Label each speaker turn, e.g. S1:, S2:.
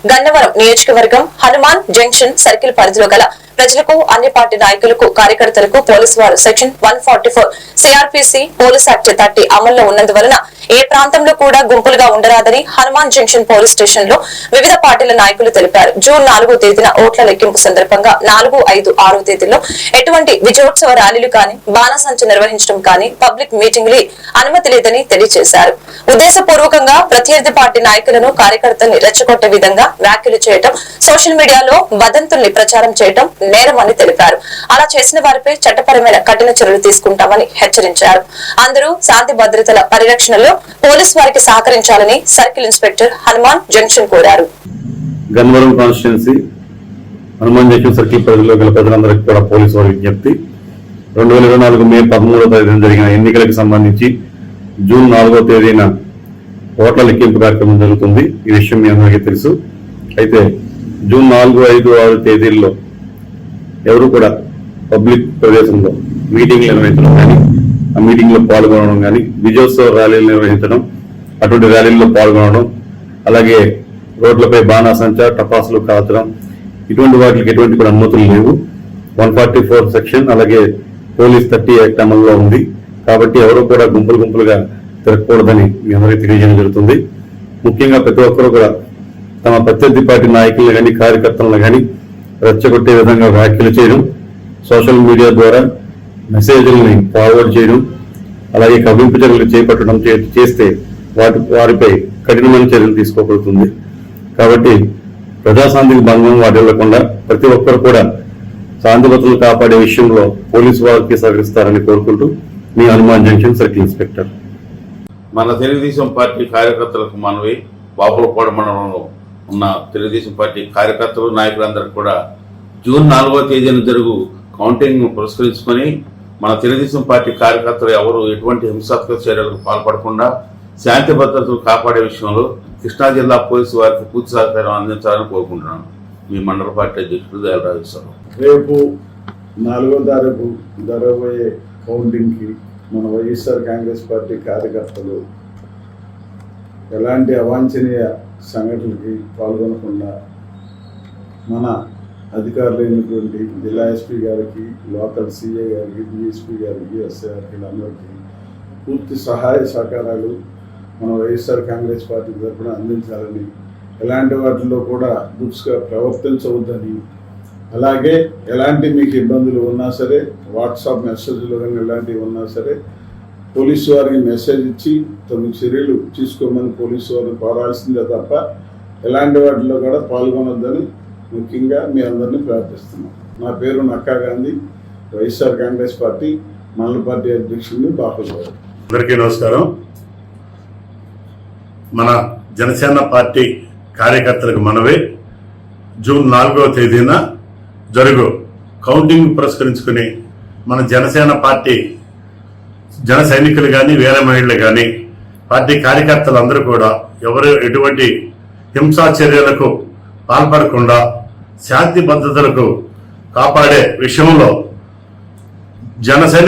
S1: గన్నవరం నియోజకవర్గం Hanuman junction circle పరిధిలో గల ప్రజలకు అన్ని పార్టీ నాయకులకు కార్యకర్తలకు పోలీసు వారు సెక్షన్ 144 సిఆర్పిసి పోలీస్ యాక్ట్ 30 అమల్లో ఉన్నందువలన ఏ ప్రాంతంలో కూడా గుంపులుగా ఉండరాదని హనుమాన్ జంక్షన్ పోలీస్ స్టేషన్ లో వివిధ పార్టీల నాయకులు తెలిపారు. జూన్ 4వ తేదీన ఓట్ల లెక్కింపు సందర్భంగా 4, 5, 6 తేదీల్లో ఎటువంటి విజయోత్సవ ర్యాలీలు కానీ బాణసంచ నిర్వహించడం కానీ పబ్లిక్ మీటింగులు అనుమతి లేదని తెలియజేశారు. ఉద్దేశపూర్వకంగా ప్రత్యర్థి పార్టీ నాయకులను కార్యకర్తల్ని రెచ్చగొట్టే విధంగా వ్యాఖ్యలు చేయడం, సోషల్ మీడియాలో వదంతుల్ని ప్రచారం చేయడం నేరమని తెలిపారు. అలా చేసిన వారిపై చట్టపరమైన కఠిన చర్యలు తీసుకుంటామని హెచ్చరించారు. అందరూ శాంతి భద్రతల పరిరక్షణలో పోలీసు వారికి సహకరించాలని సర్కిల్ ఇన్స్పెక్టర్ హనుమాన్ జంక్షన్ కోరారు.
S2: Gannavaram constituency Hanuman junction circle పరిధిలో గల ప్రజలందరికీ కూడా పోలీసు వారి విజ్ఞప్తి. 2024 మే 13వ తేదీన జరిగిన ఎన్నికలకు సంబంధించి జూన్ 4వ తేదీన ఓట్ల లెక్కింపు కార్యక్రమం జరుగుతుంది. ఈ విషయం మీ అందరికీ తెలుసు. అయితే జూన్ 4, 5, 6 తేదీల్లో ఎవరు కూడా పబ్లిక్ ప్రదేశంలో మీటింగ్లు నిర్వహించడం కానీ, ఆ మీటింగ్ లో పాల్గొనడం కానీ, విజయోత్సవ ర్యాలీలు నిర్వహించడం, అటువంటి ర్యాలీల్లో పాల్గొనడం, అలాగే రోడ్లపై బాణాసంచ టపాసులు కాల్చడం, ఇటువంటి వాటికి ఎటువంటి కూడా అనుమతులు లేవు. 144 సెక్షన్ అలాగే పోలీస్ 30 యాక్ట్ అమల్లో ఉంది. కాబట్టి ఎవరు కూడా గుంపులుగా తిరగకూడదని మీ అందరికీ తెలియజేయడం జరుగుతుంది. ముఖ్యంగా ప్రతి ఒక్కరూ కూడా తమ ప్రత్యర్థి పార్టీ నాయకులను కానీ కార్యకర్తలను కానీ రెచ్చగొట్టే విధంగా వ్యాఖ్యలు చేయడం, సోషల్ మీడియా ద్వారా మెసేజ్లని ఫార్వర్డ్ చేయడం, అలాగే కవ్వింపు చర్యలు చేపట్టడం చేస్తే వారిపై కఠినమైన చర్యలు తీసుకోబడుతుంది. కాబట్టి ప్రజాశాంతికి భంగం వాటిల్లకుండా ప్రతి ఒక్కరు కూడా శాంతి భద్రతలు కాపాడే విషయంలో పోలీసు వారికి సహకరిస్తారని కోరుకుంటూ మీ హనుమాన్ జంక్షన్ సర్కిల్ ఇన్స్పెక్టర్.
S3: మన తెలుగుదేశం పార్టీ కార్యకర్తలకు మనవి, బాపులపాడు మండలంలో ఉన్న తెలుగుదేశం పార్టీ కార్యకర్తలు నాయకులందరూ కూడా జూన్ 4వ తేదీన జరుగు కౌంటింగ్ పురస్కరించుకొని మన తెలుగుదేశం పార్టీ కార్యకర్తలు ఎవరు ఎటువంటి హింసాత్మక చర్యలకు పాల్పడకుండా శాంతి భద్రతలు కాపాడే విషయంలో కృష్ణా జిల్లా పోలీసు వారికి పూర్తి సహకారం అందించాలని కోరుకుంటున్నాను. మీ మండల పార్టీ అధ్యక్షుడు దయరాజేశ్వరరావు.
S4: రేపు 4వ తారీఖు జరగబోయే కౌంటింగ్కి మన వైఎస్ఆర్ కాంగ్రెస్ పార్టీ కార్యకర్తలు ఎలాంటి అవాంఛనీయ సంఘటనలకి పాల్గొనకుండా మన అధికారులైనటువంటి జిల్లా ఎస్పీ గారికి, లోకల్ సిఐ గారికి, డిఎస్పీ గారికి, ఎస్ఐ గారికి అందరికీ పూర్తి సహాయ సహకారాలు మన వైఎస్ఆర్ కాంగ్రెస్ పార్టీ తరఫున అందించాలని, ఎలాంటి వాటిలో కూడా దురుసుగా ప్రవర్తించవద్దని, అలాగే ఎలాంటి మీకు ఇబ్బందులు ఉన్నా సరే వాట్సాప్ మెసేజ్లు కానీ ఎలాంటివి ఉన్నా సరే పోలీసు వారికి మెసేజ్ ఇచ్చి తమ చర్యలు తీసుకోమని పోలీసు వారిని కోరాల్సిందే తప్ప ఎలాంటి వాటిలో కూడా పాల్గొనొద్దని ముఖ్యంగా మీ అందరినీ ప్రార్థిస్తున్నాం. నా పేరు నక్కా గాంధీ, వైఎస్ఆర్ కాంగ్రెస్ పార్టీ మండల పార్టీ అధ్యక్షుడిని బాపులపాడు.
S5: అందరికీ నమస్కారం. మన జనసేన పార్టీ కార్యకర్తలకు మనవే, జూన్ 4వ తేదీన జరుగు కౌంటింగ్ పురస్కరించుకుని మన జనసేన పార్టీ జన సైనికులు కానీ, వీర మహిళలు కానీ, పార్టీ కార్యకర్తలు అందరూ కూడా ఎవరు ఎటువంటి హింసా చర్యలకు పాల్పడకుండా శాంతి భద్రతలకు కాపాడే విషయంలో జనసేన